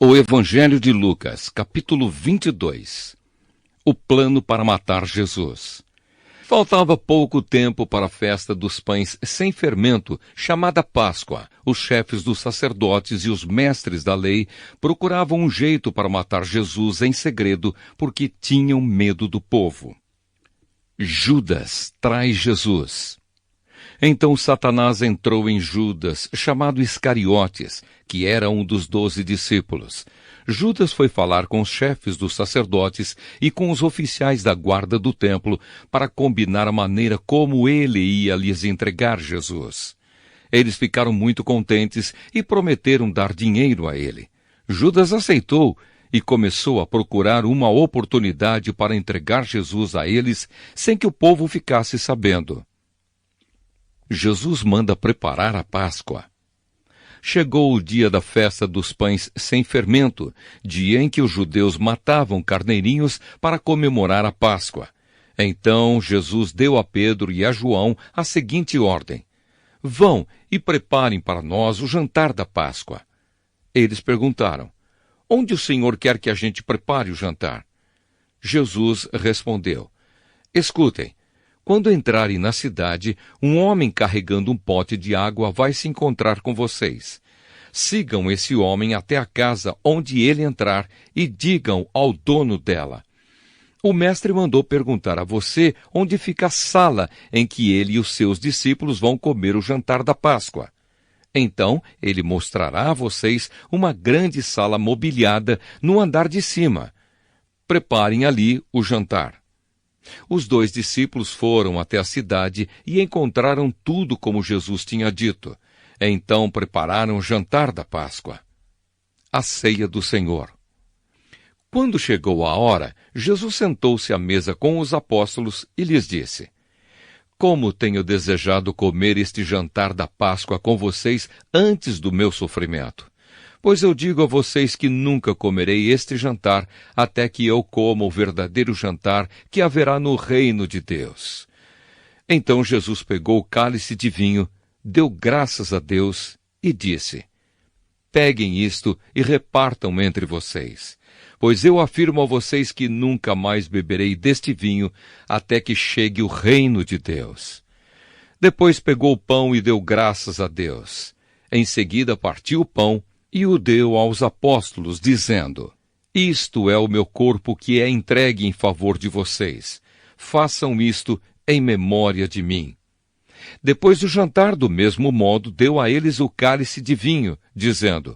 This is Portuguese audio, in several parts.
O Evangelho de Lucas, capítulo 22. O plano para matar Jesus. Faltava pouco tempo para a festa dos pães sem fermento, chamada Páscoa. Os chefes dos sacerdotes e os mestres da lei procuravam um jeito para matar Jesus em segredo, porque tinham medo do povo. Judas trai Jesus. Então Satanás entrou em Judas, chamado Iscariotes, que era um dos 12 discípulos. Judas foi falar com os chefes dos sacerdotes e com os oficiais da guarda do templo para combinar a maneira como ele ia lhes entregar Jesus. Eles ficaram muito contentes e prometeram dar dinheiro a ele. Judas aceitou e começou a procurar uma oportunidade para entregar Jesus a eles sem que o povo ficasse sabendo. Jesus manda preparar a Páscoa. Chegou o dia da festa dos pães sem fermento, dia em que os judeus matavam carneirinhos para comemorar a Páscoa. Então Jesus deu a Pedro e a João a seguinte ordem: vão e preparem para nós o jantar da Páscoa. Eles perguntaram: onde o Senhor quer que a gente prepare o jantar? Jesus respondeu: escutem. Quando entrarem na cidade, um homem carregando um pote de água vai se encontrar com vocês. Sigam esse homem até a casa onde ele entrar e digam ao dono dela: o mestre mandou perguntar a você onde fica a sala em que ele e os seus discípulos vão comer o jantar da Páscoa. Então ele mostrará a vocês uma grande sala mobiliada no andar de cima. Preparem ali o jantar. Os 2 discípulos foram até a cidade e encontraram tudo como Jesus tinha dito. Então prepararam o jantar da Páscoa. A ceia do Senhor. Quando chegou a hora, Jesus sentou-se à mesa com os apóstolos e lhes disse: como tenho desejado comer este jantar da Páscoa com vocês antes do meu sofrimento. Pois eu digo a vocês que nunca comerei este jantar até que eu coma o verdadeiro jantar que haverá no reino de Deus. Então Jesus pegou o cálice de vinho, deu graças a Deus e disse: peguem isto e repartam entre vocês, pois eu afirmo a vocês que nunca mais beberei deste vinho até que chegue o reino de Deus. Depois pegou o pão e deu graças a Deus. Em seguida partiu o pão e o deu aos apóstolos, dizendo: isto é o meu corpo que é entregue em favor de vocês. Façam isto em memória de mim. Depois do jantar, do mesmo modo, deu a eles o cálice de vinho, dizendo: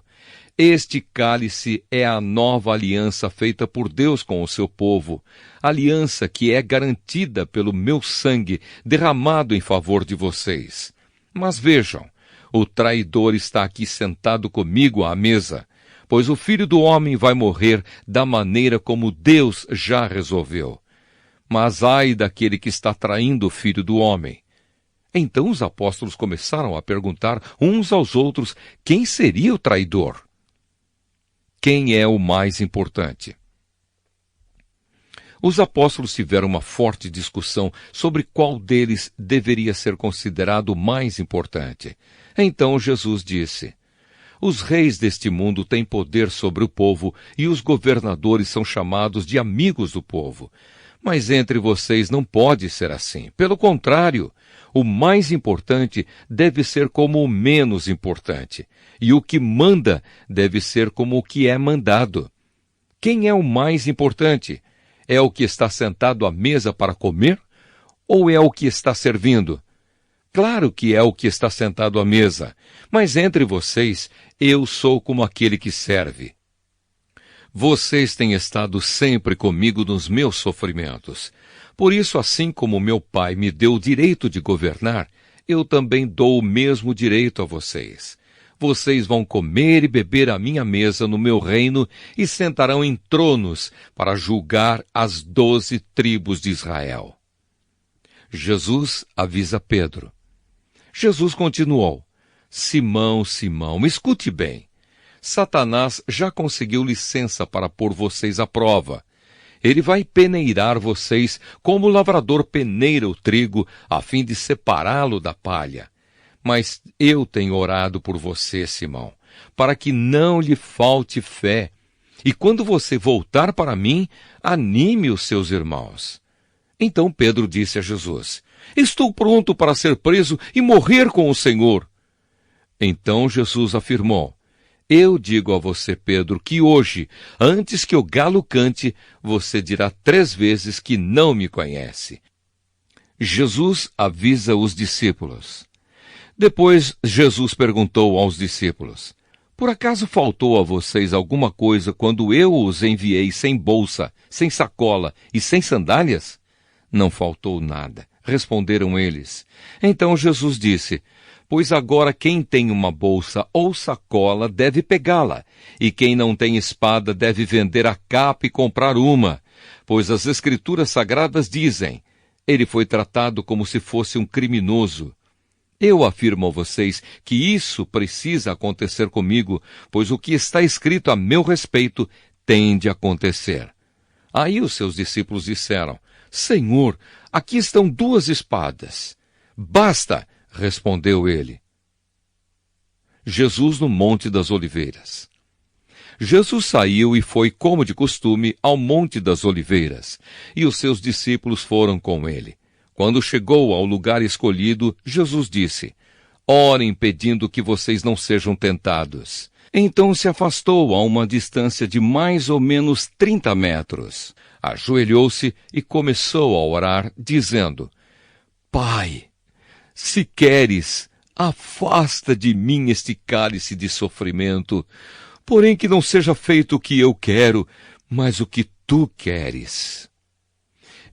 este cálice é a nova aliança feita por Deus com o seu povo, aliança que é garantida pelo meu sangue derramado em favor de vocês. Mas vejam, o traidor está aqui sentado comigo à mesa, pois o Filho do Homem vai morrer da maneira como Deus já resolveu. Mas ai daquele que está traindo o Filho do Homem. Então os apóstolos começaram a perguntar uns aos outros quem seria o traidor. Quem é o mais importante? Os apóstolos tiveram uma forte discussão sobre qual deles deveria ser considerado o mais importante. Então Jesus disse: os reis deste mundo têm poder sobre o povo e os governadores são chamados de amigos do povo. Mas entre vocês não pode ser assim. Pelo contrário, o mais importante deve ser como o menos importante, e o que manda deve ser como o que é mandado. Quem é o mais importante? É o que está sentado à mesa para comer? Ou é o que está servindo? Claro que é o que está sentado à mesa, mas entre vocês eu sou como aquele que serve. Vocês têm estado sempre comigo nos meus sofrimentos. Por isso, assim como meu Pai me deu o direito de governar, eu também dou o mesmo direito a vocês. Vocês vão comer e beber à minha mesa no meu reino e sentarão em tronos para julgar as 12 tribos de Israel. Jesus avisa Pedro. Jesus continuou: Simão, Simão, escute bem. Satanás já conseguiu licença para pôr vocês à prova. Ele vai peneirar vocês como o lavrador peneira o trigo, a fim de separá-lo da palha. Mas eu tenho orado por você, Simão, para que não lhe falte fé, E quando você voltar para mim, anime os seus irmãos. Então Pedro disse a Jesus: Estou pronto para ser preso e morrer com o Senhor. Então Jesus afirmou: Eu digo a você, Pedro, que hoje, antes que o galo cante, você dirá 3 vezes que não me conhece. Jesus avisa os discípulos. Depois, Jesus perguntou aos discípulos: Por acaso faltou a vocês alguma coisa quando eu os enviei sem bolsa, sem sacola e sem sandálias? Não faltou nada, responderam eles. Então Jesus disse: Pois agora quem tem uma bolsa ou sacola deve pegá-la, e quem não tem espada deve vender a capa e comprar uma, pois as Escrituras Sagradas dizem: Ele foi tratado como se fosse um criminoso. Eu afirmo a vocês que isso precisa acontecer comigo, pois o que está escrito a meu respeito tem de acontecer. Aí os seus discípulos disseram: Senhor, aqui estão 2 espadas. Basta, respondeu ele. Jesus no Monte das Oliveiras. Jesus saiu e foi, como de costume, ao Monte das Oliveiras, e os seus discípulos foram com ele. Quando chegou ao lugar escolhido, Jesus disse: Orem pedindo que vocês não sejam tentados. Então se afastou a uma distância de mais ou menos 30 metros. Ajoelhou-se e começou a orar, dizendo: Pai, se queres, afasta de mim este cálice de sofrimento, porém que não seja feito o que eu quero, mas o que tu queres.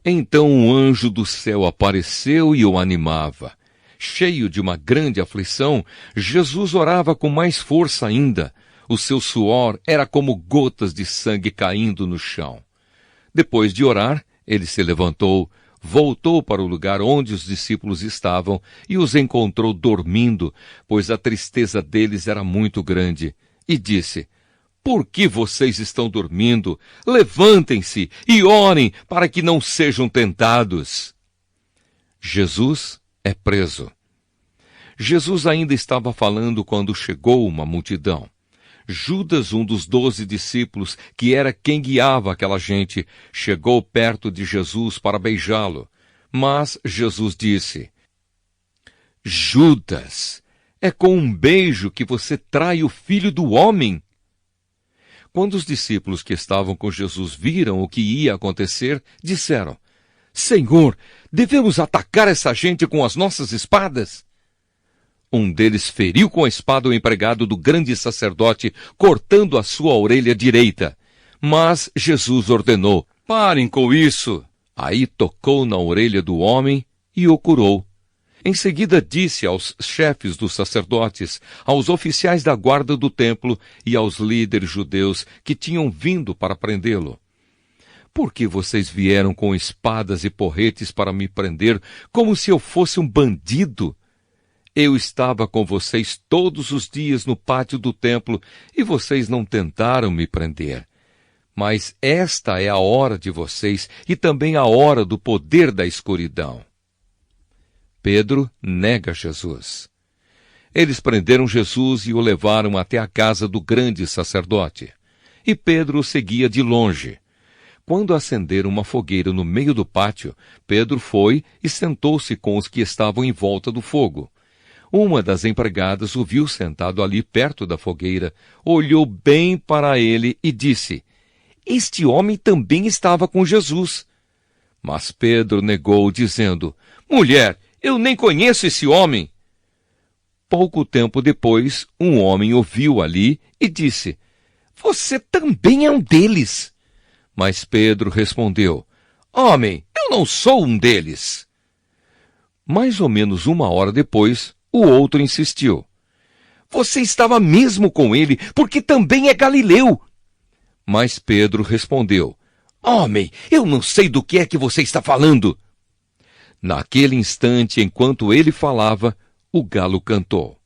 Então um anjo do céu apareceu e o animava. Cheio de uma grande aflição, Jesus orava com mais força ainda. O seu suor era como gotas de sangue caindo no chão. Depois de orar, ele se levantou, voltou para o lugar onde os discípulos estavam e os encontrou dormindo, pois a tristeza deles era muito grande, e disse: Por que vocês estão dormindo? Levantem-se e orem para que não sejam tentados. Jesus é preso. Jesus ainda estava falando quando chegou uma multidão. Judas, um dos 12 discípulos, que era quem guiava aquela gente, chegou perto de Jesus para beijá-lo. Mas Jesus disse: Judas, é com um beijo que você trai o Filho do Homem? Quando os discípulos que estavam com Jesus viram o que ia acontecer, disseram: Senhor, devemos atacar essa gente com as nossas espadas? Um deles feriu com a espada o empregado do grande sacerdote, cortando a sua orelha direita. Mas Jesus ordenou: Parem com isso! Aí tocou na orelha do homem e o curou. Em seguida disse aos chefes dos sacerdotes, aos oficiais da guarda do templo e aos líderes judeus que tinham vindo para prendê-lo: Por que vocês vieram com espadas e porretes para me prender, como se eu fosse um bandido? Eu estava com vocês todos os dias no pátio do templo e vocês não tentaram me prender. Mas esta é a hora de vocês e também a hora do poder da escuridão. Pedro nega Jesus. Eles prenderam Jesus e o levaram até a casa do grande sacerdote. E Pedro o seguia de longe. Quando acenderam uma fogueira no meio do pátio, Pedro foi e sentou-se com os que estavam em volta do fogo. Uma das empregadas o viu sentado ali perto da fogueira, olhou bem para ele e disse: Este homem também estava com Jesus. Mas Pedro negou, dizendo: Mulher, eu nem conheço esse homem. Pouco tempo depois, um homem o viu ali e disse: Você também é um deles. Mas Pedro respondeu: Homem, eu não sou um deles. Mais ou menos 1 hora depois, o outro insistiu: Você estava mesmo com ele, porque também é galileu. Mas Pedro respondeu: Homem, eu não sei do que é que você está falando. Naquele instante, enquanto ele falava, o galo cantou.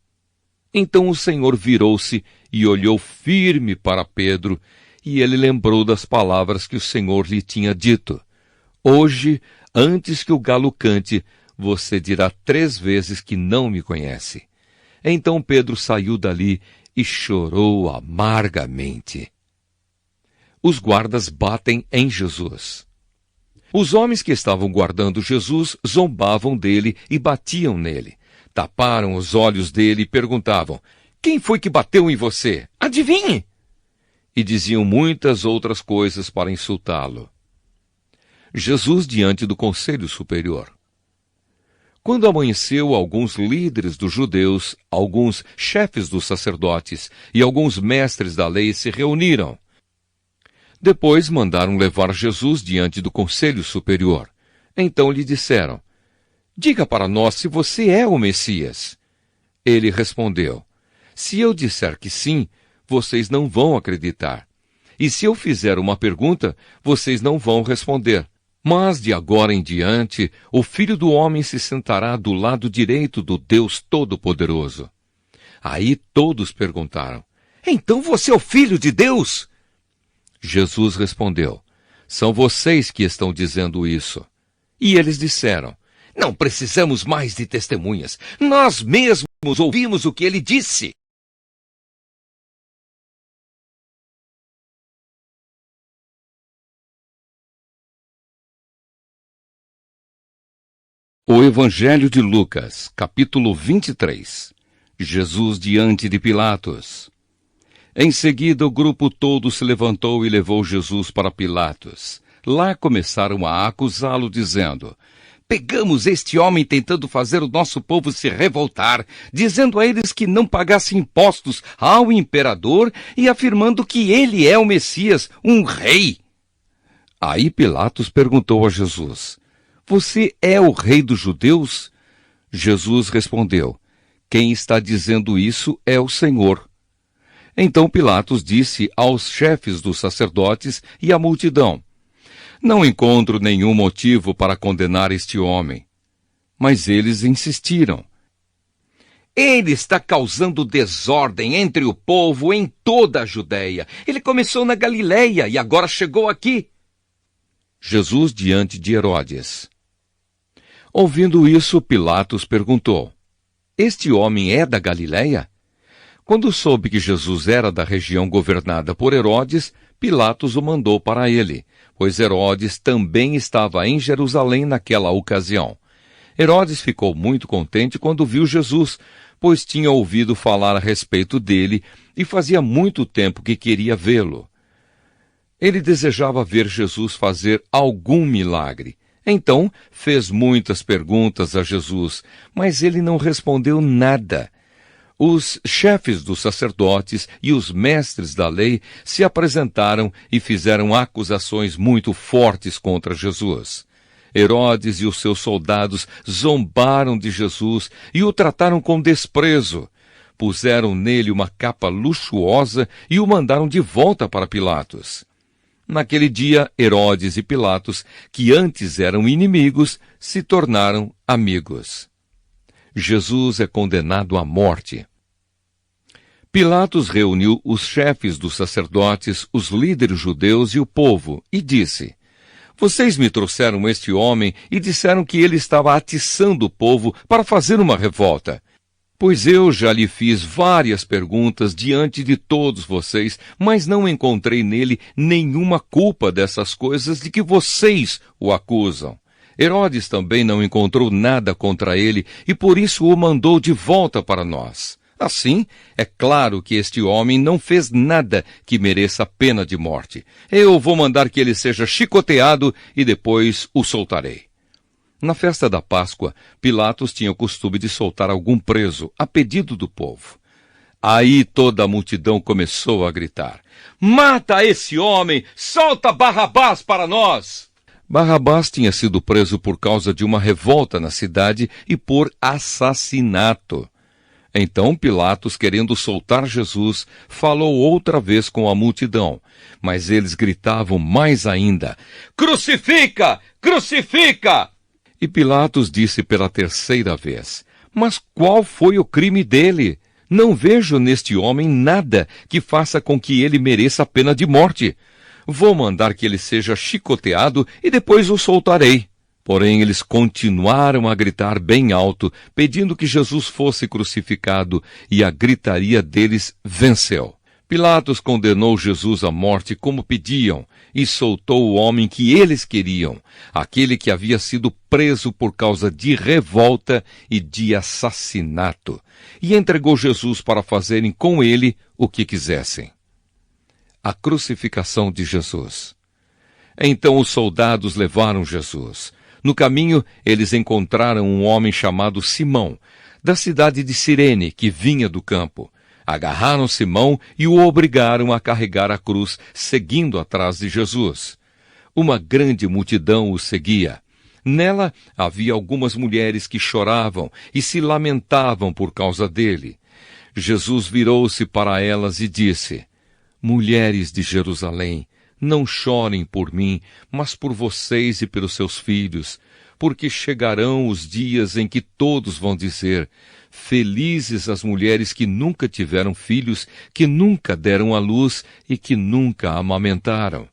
Então o Senhor virou-se e olhou firme para Pedro, e ele lembrou das palavras que o Senhor lhe tinha dito: Hoje, antes que o galo cante, você dirá 3 vezes que não me conhece. Então Pedro saiu dali e chorou amargamente. os guardas batem em Jesus. Os homens que estavam guardando Jesus zombavam dele e batiam nele. Taparam os olhos dele e perguntavam: quem foi que bateu em você? Adivinhe! E diziam muitas outras coisas para insultá-lo. Jesus diante do Conselho Superior. Quando amanheceu, alguns líderes dos judeus, alguns chefes dos sacerdotes e alguns mestres da lei se reuniram. Depois mandaram levar Jesus diante do Conselho Superior. Então lhe disseram: diga para nós se você é o Messias. Ele respondeu: se eu disser que sim, vocês não vão acreditar. E se eu fizer uma pergunta, vocês não vão responder. Mas de agora em diante, o Filho do Homem se sentará do lado direito do Deus Todo-Poderoso. Aí todos perguntaram: então você é o Filho de Deus? Jesus respondeu: são vocês que estão dizendo isso. E eles disseram: não precisamos mais de testemunhas. Nós mesmos ouvimos o que ele disse. O Evangelho de Lucas, capítulo 23. Jesus diante de Pilatos. Em seguida, o grupo todo se levantou e levou Jesus para Pilatos. Lá começaram a acusá-lo, dizendo: pegamos este homem tentando fazer o nosso povo se revoltar, dizendo a eles que não pagassem impostos ao imperador e afirmando que ele é o Messias, um rei. Aí Pilatos perguntou a Jesus: você é o rei dos judeus? Jesus respondeu: quem está dizendo isso é o Senhor. Então Pilatos disse aos chefes dos sacerdotes e à multidão: não encontro nenhum motivo para condenar este homem. Mas eles insistiram: ele está causando desordem entre o povo em toda a Judéia. Ele começou na Galileia e agora chegou aqui. Jesus diante de Herodes. Ouvindo isso, Pilatos perguntou: este homem é da Galileia? Quando soube que Jesus era da região governada por Herodes, Pilatos o mandou para ele, pois Herodes também estava em Jerusalém naquela ocasião. Herodes ficou muito contente quando viu Jesus, pois tinha ouvido falar a respeito dele e fazia muito tempo que queria vê-lo. Ele desejava ver Jesus fazer algum milagre. Então fez muitas perguntas a Jesus, mas ele não respondeu nada. Os chefes dos sacerdotes e os mestres da lei se apresentaram e fizeram acusações muito fortes contra Jesus. Herodes e os seus soldados zombaram de Jesus e o trataram com desprezo. Puseram nele uma capa luxuosa e o mandaram de volta para Pilatos. Naquele dia, Herodes e Pilatos, que antes eram inimigos, se tornaram amigos. Jesus é condenado à morte. Pilatos reuniu os chefes dos sacerdotes, os líderes judeus e o povo, e disse: vocês me trouxeram este homem e disseram que ele estava atiçando o povo para fazer uma revolta. Pois eu já lhe fiz várias perguntas diante de todos vocês, mas não encontrei nele nenhuma culpa dessas coisas de que vocês o acusam. Herodes também não encontrou nada contra ele e por isso o mandou de volta para nós. Assim, é claro que este homem não fez nada que mereça pena de morte. Eu vou mandar que ele seja chicoteado e depois o soltarei. Na festa da Páscoa, Pilatos tinha o costume de soltar algum preso, a pedido do povo. Aí toda a multidão começou a gritar: mata esse homem! Solta Barrabás para nós! Barrabás tinha sido preso por causa de uma revolta na cidade e por assassinato. Então Pilatos, querendo soltar Jesus, falou outra vez com a multidão, mas eles gritavam mais ainda: crucifica! Crucifica! E Pilatos disse pela terceira vez: mas qual foi o crime dele? Não vejo neste homem nada que faça com que ele mereça a pena de morte. Vou mandar que ele seja chicoteado e depois o soltarei. Porém, eles continuaram a gritar bem alto, pedindo que Jesus fosse crucificado, e a gritaria deles venceu. Pilatos condenou Jesus à morte como pediam e soltou o homem que eles queriam, aquele que havia sido preso por causa de revolta e de assassinato, e entregou Jesus para fazerem com ele o que quisessem. A crucificação de Jesus. Então os soldados levaram Jesus. No caminho, eles encontraram um homem chamado Simão, da cidade de Cirene, que vinha do campo. Agarraram Simão e o obrigaram a carregar a cruz, seguindo atrás de Jesus. Uma grande multidão o seguia. Nela havia algumas mulheres que choravam e se lamentavam por causa dele. Jesus virou-se para elas e disse: Mulheres de Jerusalém, não chorem por mim, mas por vocês e pelos seus filhos, porque chegarão os dias em que todos vão dizer: Felizes as mulheres que nunca tiveram filhos, que nunca deram à luz e que nunca amamentaram.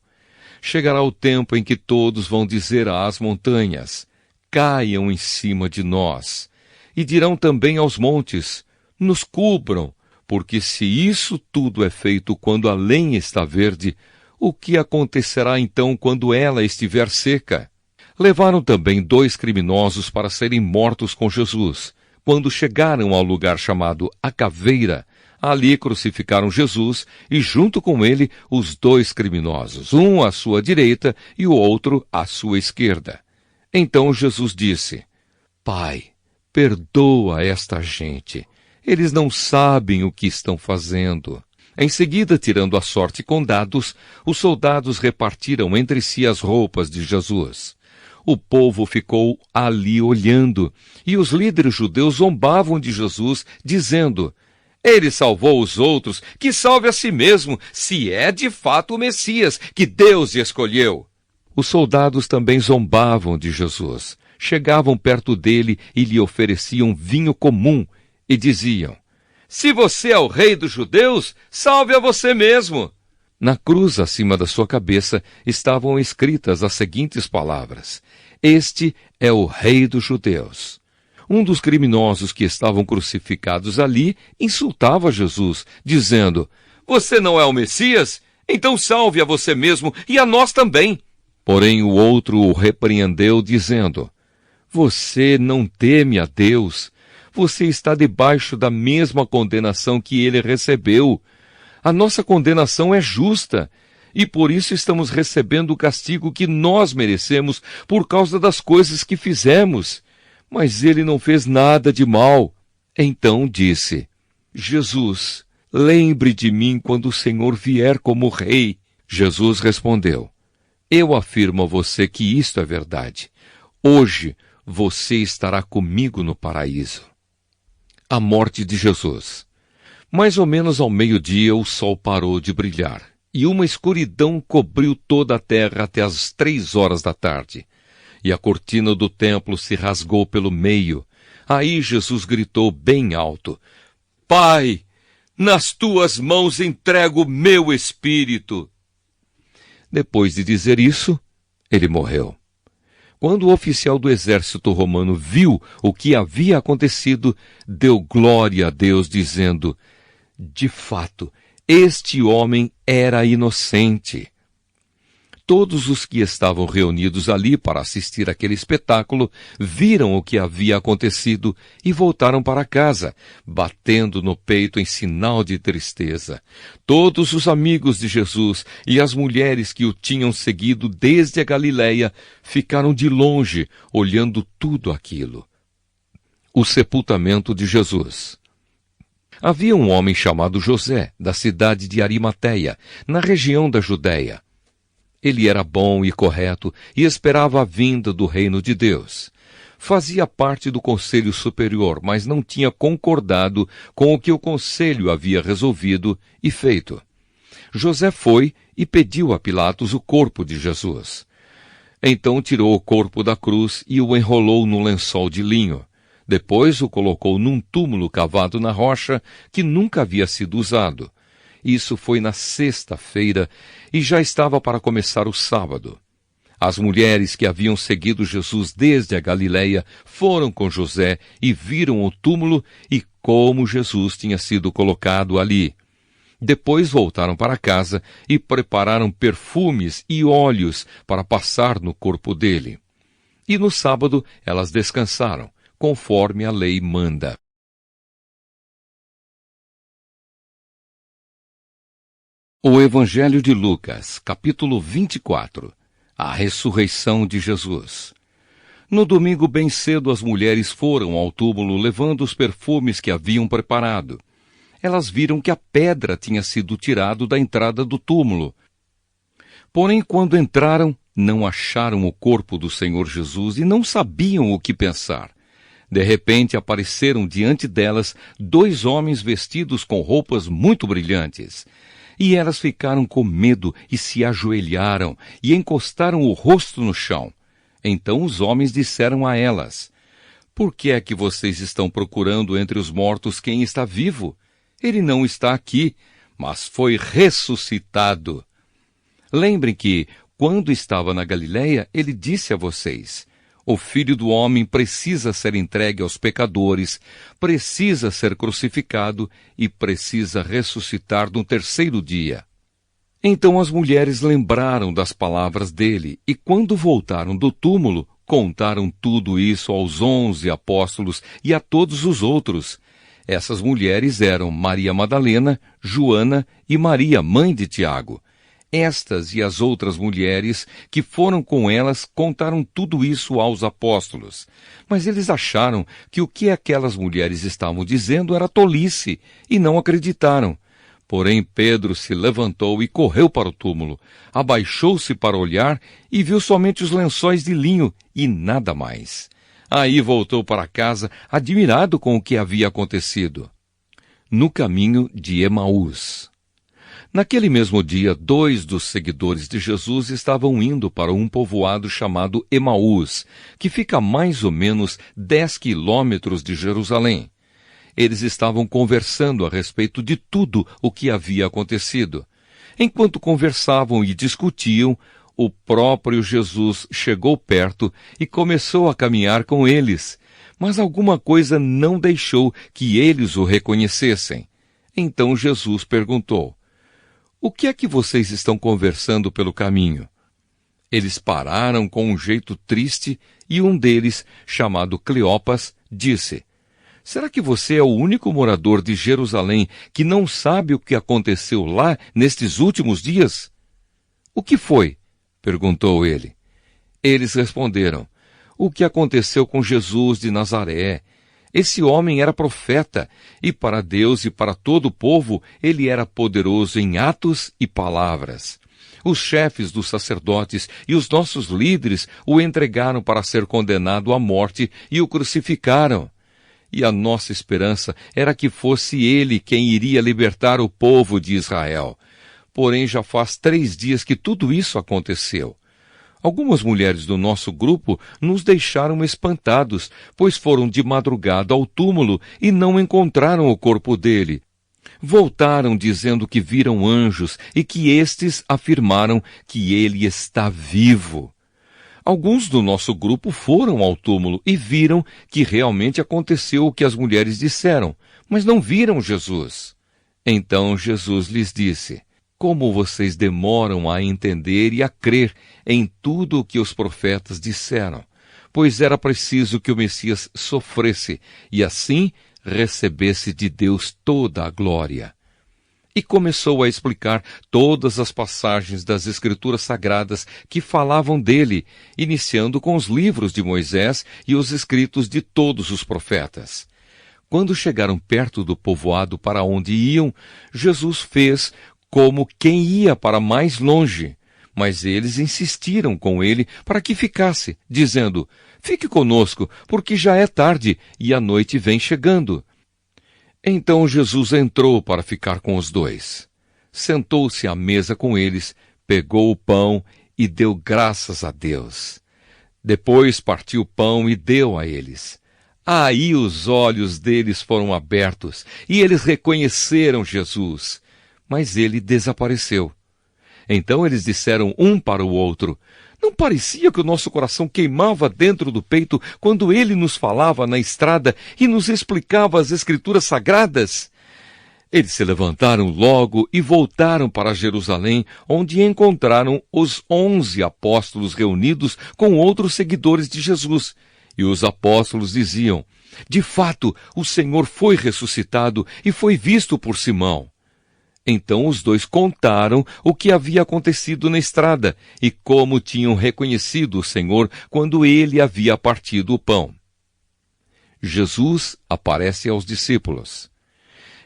Chegará o tempo em que todos vão dizer às montanhas: Caiam em cima de nós. E dirão também aos montes: Nos cubram, porque se isso tudo é feito quando a lenha está verde, o que acontecerá então quando ela estiver seca? Levaram também 2 criminosos para serem mortos com Jesus. Quando chegaram ao lugar chamado A Caveira, ali crucificaram Jesus e junto com ele os 2 criminosos, um à sua direita e o outro à sua esquerda. Então Jesus disse: Pai, perdoa esta gente. Eles não sabem o que estão fazendo. Em seguida, tirando a sorte com dados, os soldados repartiram entre si as roupas de Jesus. O povo ficou ali olhando, e os líderes judeus zombavam de Jesus, dizendo: Ele salvou os outros, que salve a si mesmo, se é de fato o Messias, que Deus escolheu. Os soldados também zombavam de Jesus. Chegavam perto dele e lhe ofereciam vinho comum, e diziam: Se você é o rei dos judeus, salve a você mesmo. Na cruz acima da sua cabeça estavam escritas as seguintes palavras: Este é o Rei dos Judeus. Um dos criminosos que estavam crucificados ali insultava Jesus, dizendo: Você não é o Messias? Então salve a você mesmo e a nós também. Porém o outro o repreendeu, dizendo: Você não teme a Deus? Você está debaixo da mesma condenação que ele recebeu. A nossa condenação é justa, e por isso estamos recebendo o castigo que nós merecemos por causa das coisas que fizemos. Mas ele não fez nada de mal. Então disse: Jesus, lembre de mim quando o Senhor vier como rei. Jesus respondeu: Eu afirmo a você que isto é verdade. Hoje você estará comigo no paraíso. A morte de Jesus. Mais ou menos ao meio-dia o sol parou de brilhar, e uma escuridão cobriu toda a terra até as 3 horas da tarde. E a cortina do templo se rasgou pelo meio. Aí Jesus gritou bem alto: Pai, nas tuas mãos entrego meu espírito. Depois de dizer isso, ele morreu. Quando o oficial do exército romano viu o que havia acontecido, deu glória a Deus, dizendo: De fato, este homem era inocente. Todos os que estavam reunidos ali para assistir aquele espetáculo viram o que havia acontecido e voltaram para casa, batendo no peito em sinal de tristeza. Todos os amigos de Jesus e as mulheres que o tinham seguido desde a Galileia ficaram de longe, olhando tudo aquilo. O sepultamento de Jesus. Havia um homem chamado José, da cidade de Arimateia, na região da Judéia. Ele era bom e correto e esperava a vinda do reino de Deus. Fazia parte do conselho superior, mas não tinha concordado com o que o conselho havia resolvido e feito. José foi e pediu a Pilatos o corpo de Jesus. Então tirou o corpo da cruz e o enrolou num lençol de linho. Depois o colocou num túmulo cavado na rocha que nunca havia sido usado. Isso foi na sexta-feira e já estava para começar o sábado. As mulheres que haviam seguido Jesus desde a Galileia foram com José e viram o túmulo e como Jesus tinha sido colocado ali. Depois voltaram para casa e prepararam perfumes e óleos para passar no corpo dele. E no sábado elas descansaram, conforme a lei manda. O Evangelho de Lucas, capítulo 24. A ressurreição de Jesus. No domingo bem cedo as mulheres foram ao túmulo levando os perfumes que haviam preparado. Elas viram que a pedra tinha sido tirada da entrada do túmulo. Porém, quando entraram, não acharam o corpo do Senhor Jesus e não sabiam o que pensar. De repente apareceram diante delas 2 homens vestidos com roupas muito brilhantes. E elas ficaram com medo e se ajoelharam e encostaram o rosto no chão. Então os homens disseram a elas: Por que é que vocês estão procurando entre os mortos quem está vivo? Ele não está aqui, mas foi ressuscitado. Lembrem que, quando estava na Galileia, ele disse a vocês: O Filho do Homem precisa ser entregue aos pecadores, precisa ser crucificado e precisa ressuscitar no 3º dia. Então as mulheres lembraram das palavras dele e, quando voltaram do túmulo, contaram tudo isso aos 11 apóstolos e a todos os outros. Essas mulheres eram Maria Madalena, Joana e Maria, mãe de Tiago. Estas e as outras mulheres que foram com elas contaram tudo isso aos apóstolos. Mas eles acharam que o que aquelas mulheres estavam dizendo era tolice e não acreditaram. Porém Pedro se levantou e correu para o túmulo, abaixou-se para olhar e viu somente os lençóis de linho e nada mais. Aí voltou para casa, admirado com o que havia acontecido. No caminho de Emaús. Naquele mesmo dia, 2 dos seguidores de Jesus estavam indo para um povoado chamado Emaús, que fica a mais ou menos 10 quilômetros de Jerusalém. Eles estavam conversando a respeito de tudo o que havia acontecido. Enquanto conversavam e discutiam, o próprio Jesus chegou perto e começou a caminhar com eles, mas alguma coisa não deixou que eles o reconhecessem. Então Jesus perguntou: O que é que vocês estão conversando pelo caminho? Eles pararam com um jeito triste e um deles, chamado Cleopas, disse: Será que você é o único morador de Jerusalém que não sabe o que aconteceu lá nestes últimos dias? O que foi? Perguntou ele. Eles responderam: O que aconteceu com Jesus de Nazaré? Esse homem era profeta, e para Deus e para todo o povo ele era poderoso em atos e palavras. Os chefes dos sacerdotes e os nossos líderes o entregaram para ser condenado à morte e o crucificaram. E a nossa esperança era que fosse ele quem iria libertar o povo de Israel. Porém, já faz 3 dias que tudo isso aconteceu. Algumas mulheres do nosso grupo nos deixaram espantados, pois foram de madrugada ao túmulo e não encontraram o corpo dele. Voltaram dizendo que viram anjos e que estes afirmaram que ele está vivo. Alguns do nosso grupo foram ao túmulo e viram que realmente aconteceu o que as mulheres disseram, mas não viram Jesus. Então Jesus lhes disse: Como vocês demoram a entender e a crer em tudo o que os profetas disseram? Pois era preciso que o Messias sofresse e assim recebesse de Deus toda a glória. E começou a explicar todas as passagens das Escrituras Sagradas que falavam dele, iniciando com os livros de Moisés e os escritos de todos os profetas. Quando chegaram perto do povoado para onde iam, Jesus fez como quem ia para mais longe, mas eles insistiram com ele para que ficasse, dizendo: Fique conosco, porque já é tarde e a noite vem chegando. Então Jesus entrou para ficar com os 2. Sentou-se à mesa com eles, pegou o pão e deu graças a Deus. Depois partiu o pão e deu a eles. Aí os olhos deles foram abertos e eles reconheceram Jesus, mas ele desapareceu. Então eles disseram um para o outro: Não parecia que o nosso coração queimava dentro do peito quando ele nos falava na estrada e nos explicava as Escrituras Sagradas? Eles se levantaram logo e voltaram para Jerusalém, onde encontraram os 11 apóstolos reunidos com outros seguidores de Jesus. E os apóstolos diziam: de fato, o Senhor foi ressuscitado e foi visto por Simão. Então os dois contaram o que havia acontecido na estrada e como tinham reconhecido o Senhor quando ele havia partido o pão. Jesus aparece aos discípulos.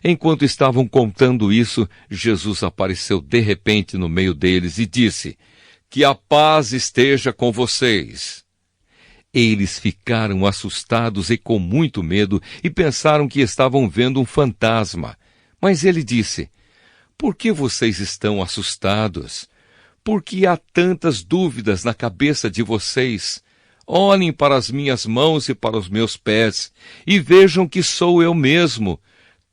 Enquanto estavam contando isso, Jesus apareceu de repente no meio deles e disse: que a paz esteja com vocês. Eles ficaram assustados e com muito medo e pensaram que estavam vendo um fantasma. Mas ele disse: por que vocês estão assustados? Por que há tantas dúvidas na cabeça de vocês? Olhem para as minhas mãos e para os meus pés e vejam que sou eu mesmo.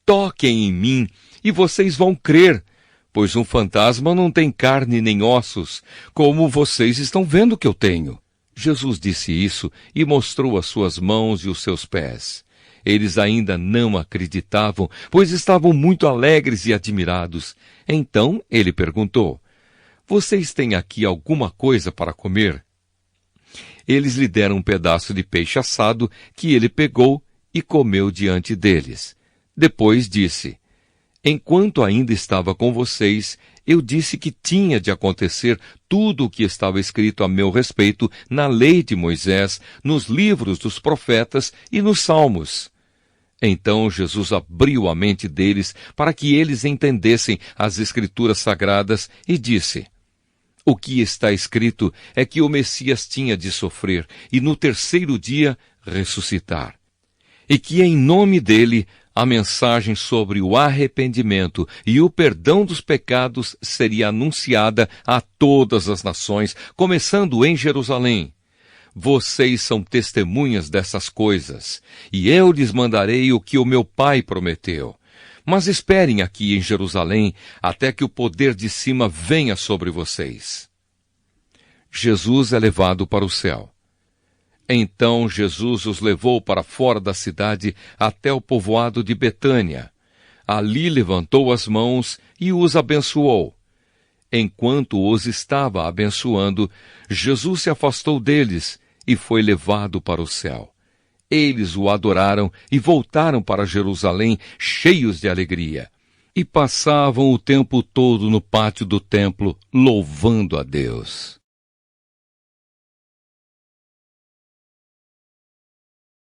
Toquem em mim e vocês vão crer, pois um fantasma não tem carne nem ossos, como vocês estão vendo que eu tenho. Jesus disse isso e mostrou as suas mãos e os seus pés. Eles ainda não acreditavam, pois estavam muito alegres e admirados. Então ele perguntou: vocês têm aqui alguma coisa para comer? Eles lhe deram um pedaço de peixe assado que ele pegou e comeu diante deles. Depois disse: enquanto ainda estava com vocês, eu disse que tinha de acontecer tudo o que estava escrito a meu respeito na lei de Moisés, nos livros dos profetas e nos salmos. Então Jesus abriu a mente deles para que eles entendessem as Escrituras Sagradas e disse: o que está escrito é que o Messias tinha de sofrer e no terceiro dia ressuscitar. E que em nome dele a mensagem sobre o arrependimento e o perdão dos pecados seria anunciada a todas as nações, começando em Jerusalém. Vocês são testemunhas dessas coisas, e eu lhes mandarei o que o meu Pai prometeu. Mas esperem aqui em Jerusalém até que o poder de cima venha sobre vocês. Jesus é levado para o céu. Então Jesus os levou para fora da cidade até o povoado de Betânia. Ali levantou as mãos e os abençoou. Enquanto os estava abençoando, Jesus se afastou deles e foi levado para o céu. Eles o adoraram e voltaram para Jerusalém cheios de alegria. E passavam o tempo todo no pátio do templo, louvando a Deus.